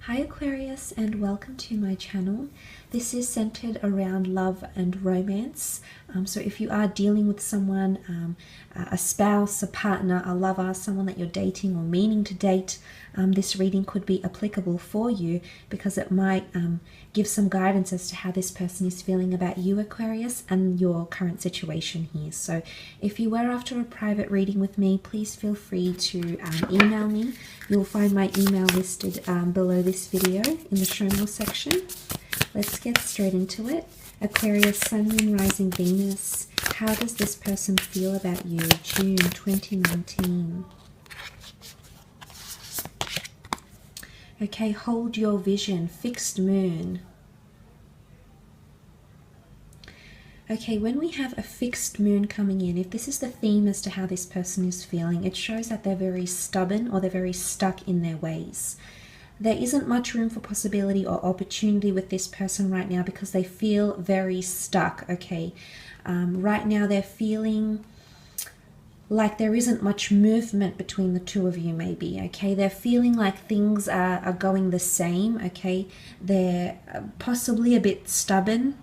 Hi Aquarius, and welcome to my channel. This is centered around love and romance. So if you are dealing with someone, a spouse, a partner, a lover, someone that you're dating or meaning to date, this reading could be applicable for you because it might give some guidance as to how this person is feeling about you, Aquarius, and your current situation here. So if you were after a private reading with me, please feel free to email me. You'll find my email listed below this video in the show more section. Let's get straight into it. Aquarius, Sun, Moon, Rising, Venus. How does this person feel about you? June 2019. Okay, hold your vision. Fixed moon. Okay, when we have a fixed moon coming in, if this is the theme as to how this person is feeling, it shows that they're very stubborn or they're very stuck in their ways. There isn't much room for possibility or opportunity with this person right now because they feel very stuck, okay? Right now they're feeling like there isn't much movement between the two of you, maybe, okay? They're feeling like things are going the same, okay? They're possibly a bit stubborn.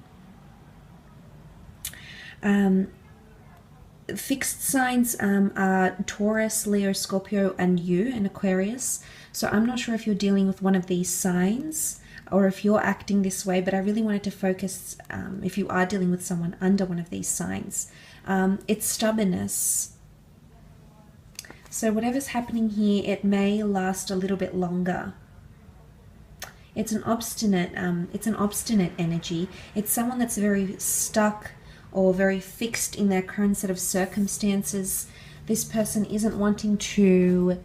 Fixed signs are Taurus, Leo, Scorpio, and you, and Aquarius. So I'm not sure if you're dealing with one of these signs or if you're acting this way, but I really wanted to focus, if you are dealing with someone under one of these signs. It's stubbornness. So whatever's happening here, it may last a little bit longer. It's an obstinate energy. It's someone that's very stuck or very fixed in their current set of circumstances. This person isn't wanting to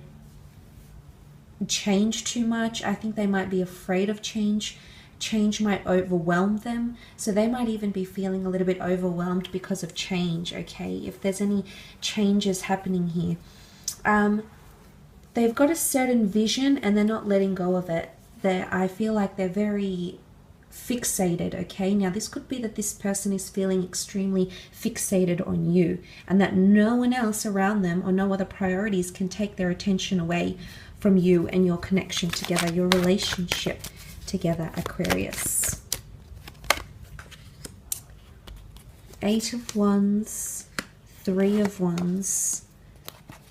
change too much. I think they might be afraid of change. Change might overwhelm them. So they might even be feeling a little bit overwhelmed because of change, okay? If there's any changes happening here. They've got a certain vision and they're not letting go of it. I feel like they're very fixated, okay? Now this could be that this person is feeling extremely fixated on you and that no one else around them or no other priorities can take their attention away from you and your connection together, your relationship together, Aquarius. Eight of Wands, Three of Wands,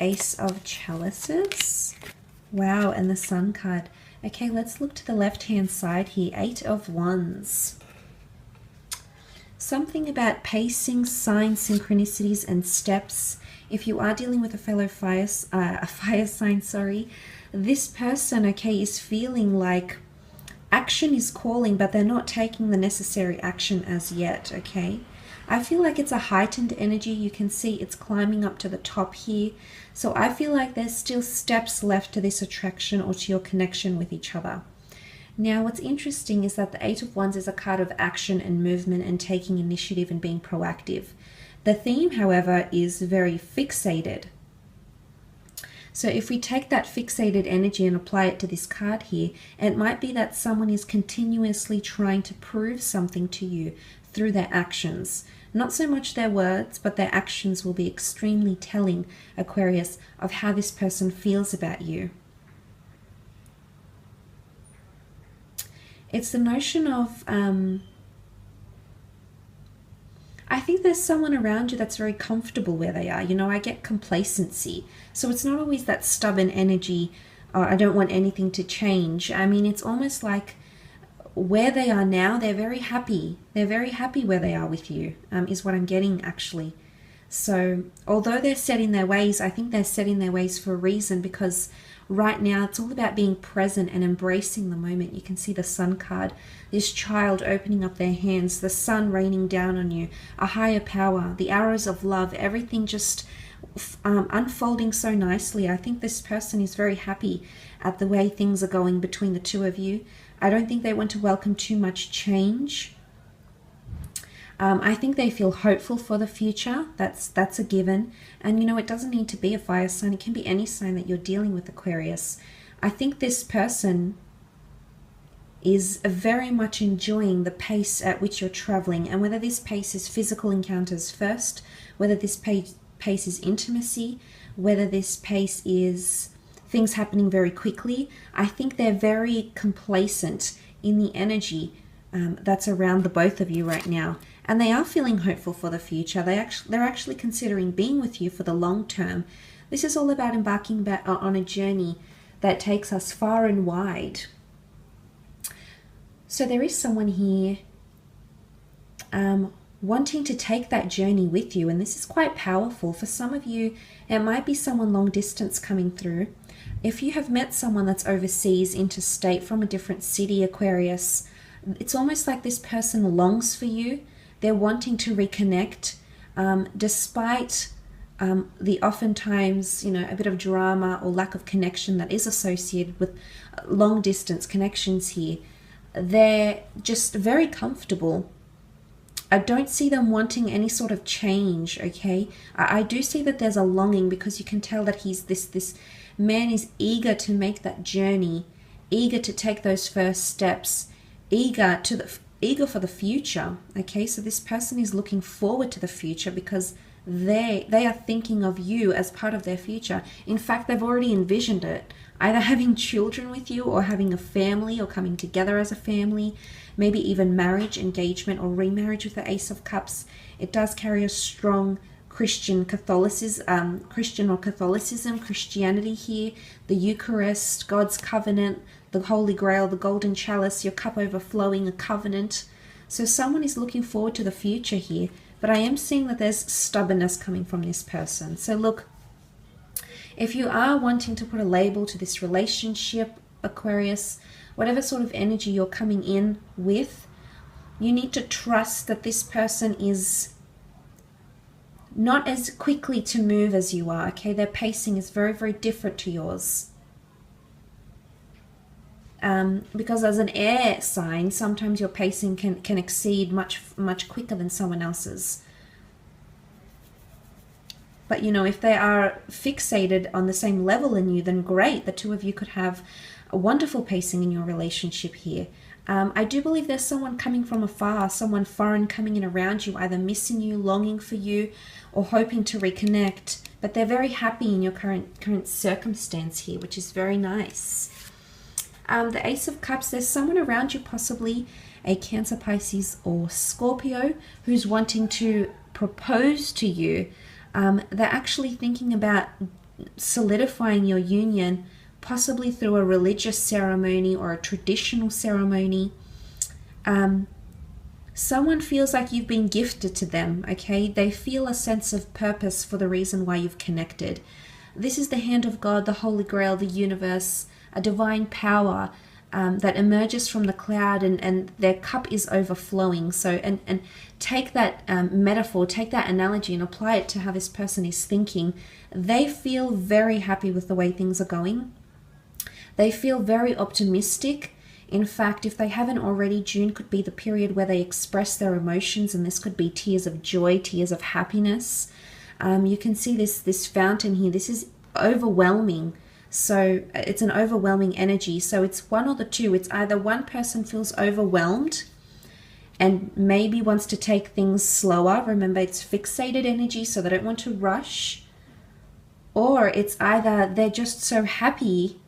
Ace of Chalices. Wow, and the Sun card. Okay, let's look to the left-hand side here. Eight of Wands. Something about pacing, signs, synchronicities, and steps. If you are dealing with a fellow fire sign, this person, okay, is feeling like action is calling, but they're not taking the necessary action as yet, okay? I feel like it's a heightened energy. You can see it's climbing up to the top here. So I feel like there's still steps left to this attraction or to your connection with each other. Now, what's interesting is that the Eight of Wands is a card of action and movement and taking initiative and being proactive. The theme, however, is very fixated. So if we take that fixated energy and apply it to this card here, it might be that someone is continuously trying to prove something to you through their actions. Not so much their words, but their actions will be extremely telling, Aquarius, of how this person feels about you. It's the notion of, I think there's someone around you that's very comfortable where they are. You know, I get complacency. So it's not always that stubborn energy, I don't want anything to change. I mean, it's almost like where they are now, they're very happy. They're very happy where they are with you, is what I'm getting, actually. So although they're set in their ways, I think they're set in their ways for a reason, because right now it's all about being present and embracing the moment. You can see the Sun card, this child opening up their hands, the sun raining down on you, a higher power, the arrows of love, everything just unfolding so nicely. I think this person is very happy at the way things are going between the two of you. I don't think they want to welcome too much change. I think they feel hopeful for the future. That's a given. And you know, it doesn't need to be a fire sign. It can be any sign that you're dealing with, Aquarius. I think this person is very much enjoying the pace at which you're traveling, and whether this pace is physical encounters first, whether this pace is intimacy, whether this pace is things happening very quickly. I think they're very complacent in the energy that's around the both of you right now. And they are feeling hopeful for the future. They're actually considering being with you for the long term. This is all about embarking on a journey that takes us far and wide. So there is someone here wanting to take that journey with you. And this is quite powerful. For some of you, it might be someone long distance coming through. If you have met someone that's overseas, interstate, from a different city, Aquarius, it's almost like this person longs for you. They're wanting to reconnect, despite the oftentimes, a bit of drama or lack of connection that is associated with long distance connections here. They're just very comfortable. I don't see them wanting any sort of change, okay? I do see that there's a longing, because you can tell that this man is eager to make that journey, eager to take those first steps, eager for the future, okay? So this person is looking forward to the future because they are thinking of you as part of their future. In fact, they've already envisioned it, either having children with you or having a family or coming together as a family, maybe even marriage, engagement, or remarriage with the Ace of Cups. It does carry a strong Christian Catholicism, Christianity here, the Eucharist, God's covenant, the Holy Grail, the golden chalice, your cup overflowing, a covenant. So someone is looking forward to the future here, but I am seeing that there's stubbornness coming from this person. So look, if you are wanting to put a label to this relationship, Aquarius, whatever sort of energy you're coming in with, you need to trust that this person is not as quickly to move as you are, okay? Their pacing is very, very different to yours. Because as an air sign, sometimes your pacing can exceed much quicker than someone else's. But, if they are fixated on the same level in you, then great. The two of you could have a wonderful pacing in your relationship here. I do believe there's someone coming from afar, someone foreign coming in around you, either missing you, longing for you, or hoping to reconnect. But they're very happy in your current circumstance here, which is very nice. The Ace of Cups, there's someone around you, possibly a Cancer, Pisces, or Scorpio, who's wanting to propose to you. They're actually thinking about solidifying your union, possibly through a religious ceremony or a traditional ceremony. Someone feels like you've been gifted to them, okay? They feel a sense of purpose for the reason why you've connected. This is the hand of God, the Holy Grail, the universe, a divine power that emerges from the cloud, and their cup is overflowing. So, and take that metaphor, take that analogy and apply it to how this person is thinking. They feel very happy with the way things are going. They feel very optimistic. In fact, if they haven't already, June could be the period where they express their emotions, and this could be tears of joy, tears of happiness. You can see this fountain here. This is overwhelming. So it's an overwhelming energy. So it's one or the two. It's either one person feels overwhelmed and maybe wants to take things slower. Remember, it's fixated energy, so they don't want to rush. Or it's either they're just so happy,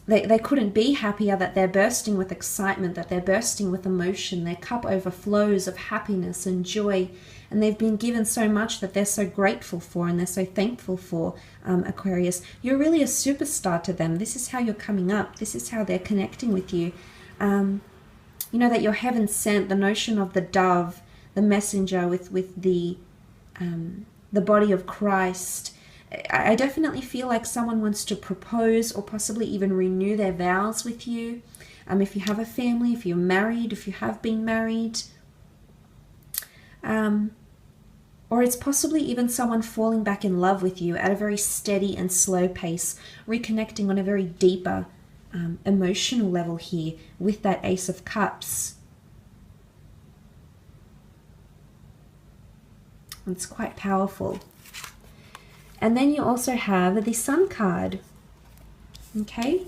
they couldn't be happier, that they're bursting with excitement, that they're bursting with emotion. Their cup overflows of happiness and joy, and they've been given so much that they're so grateful for and they're so thankful for. Aquarius, you're really a superstar to them. This is how you're coming up. This is how they're connecting with you. That you're heaven sent, the notion of the dove, the messenger with the body of Christ. I definitely feel like someone wants to propose or possibly even renew their vows with you. If you have a family, if you're married, if you have been married. Or it's possibly even someone falling back in love with you at a very steady and slow pace, reconnecting on a very deeper emotional level here with that Ace of Cups. It's quite powerful. And then you also have the Sun card. Okay?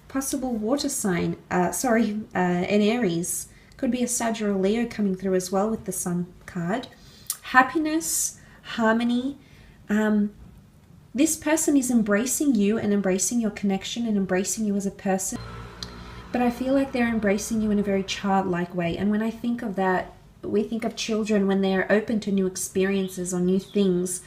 Possible water sign. An Aries. Could be a Sag or a Leo coming through as well with the Sun card. Happiness, harmony. This person is embracing you and embracing your connection and embracing you as a person. But I feel like they're embracing you in a very childlike way. And when I think of that, we think of children when they are open to new experiences or new things.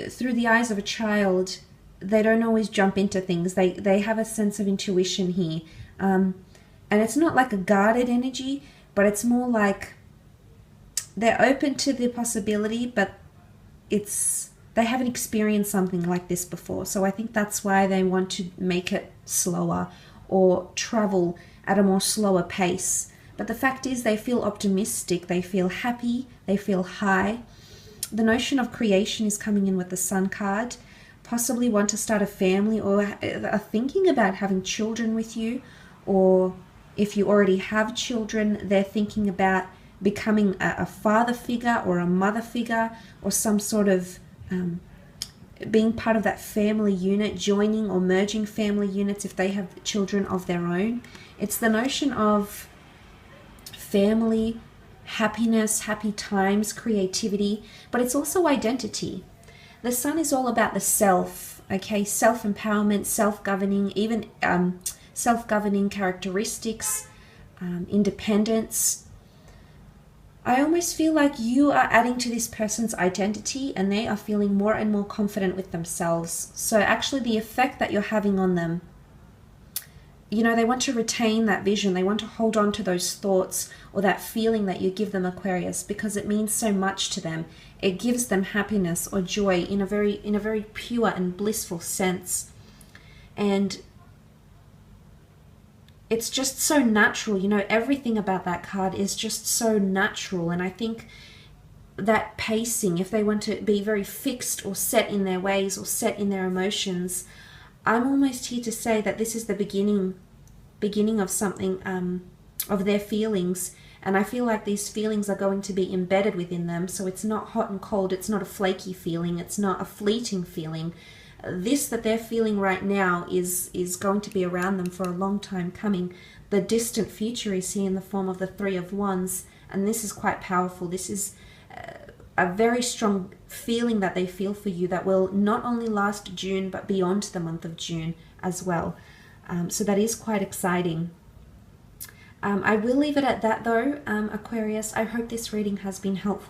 Through the eyes of a child, they don't always jump into things. They have a sense of intuition here. And it's not like a guarded energy, but it's more like they're open to the possibility, but they haven't experienced something like this before. So I think that's why they want to make it slower or travel at a more slower pace. But the fact is they feel optimistic, they feel happy, they feel high. The notion of creation is coming in with the Sun card. Possibly want to start a family or are thinking about having children with you. Or if you already have children, they're thinking about becoming a father figure or a mother figure or some sort of being part of that family unit, joining or merging family units if they have children of their own. It's the notion of family, happiness, happy times, creativity, but it's also identity. The Sun is all about the self, okay? Self-empowerment, self-governing, even self-governing characteristics, independence. I almost feel like you are adding to this person's identity and they are feeling more and more confident with themselves. So actually the effect that you're having on them, you know, they want to retain that vision. They want to hold on to those thoughts or that feeling that you give them, Aquarius, because it means so much to them. It gives them happiness or joy in a very pure and blissful sense. And it's just so natural, you know, everything about that card is just so natural. And I think that pacing, if they want to be very fixed or set in their ways or set in their emotions, I'm almost here to say that this is the beginning of something, of their feelings. And I feel like these feelings are going to be embedded within them. So it's not hot and cold. It's not a flaky feeling. It's not a fleeting feeling. This that they're feeling right now is going to be around them for a long time coming. The distant future is here in the form of the Three of Wands, and this is quite powerful. This is a very strong feeling that they feel for you that will not only last June but beyond the month of June as well. So that is quite exciting. I will leave it at that though, Aquarius. I hope this reading has been helpful.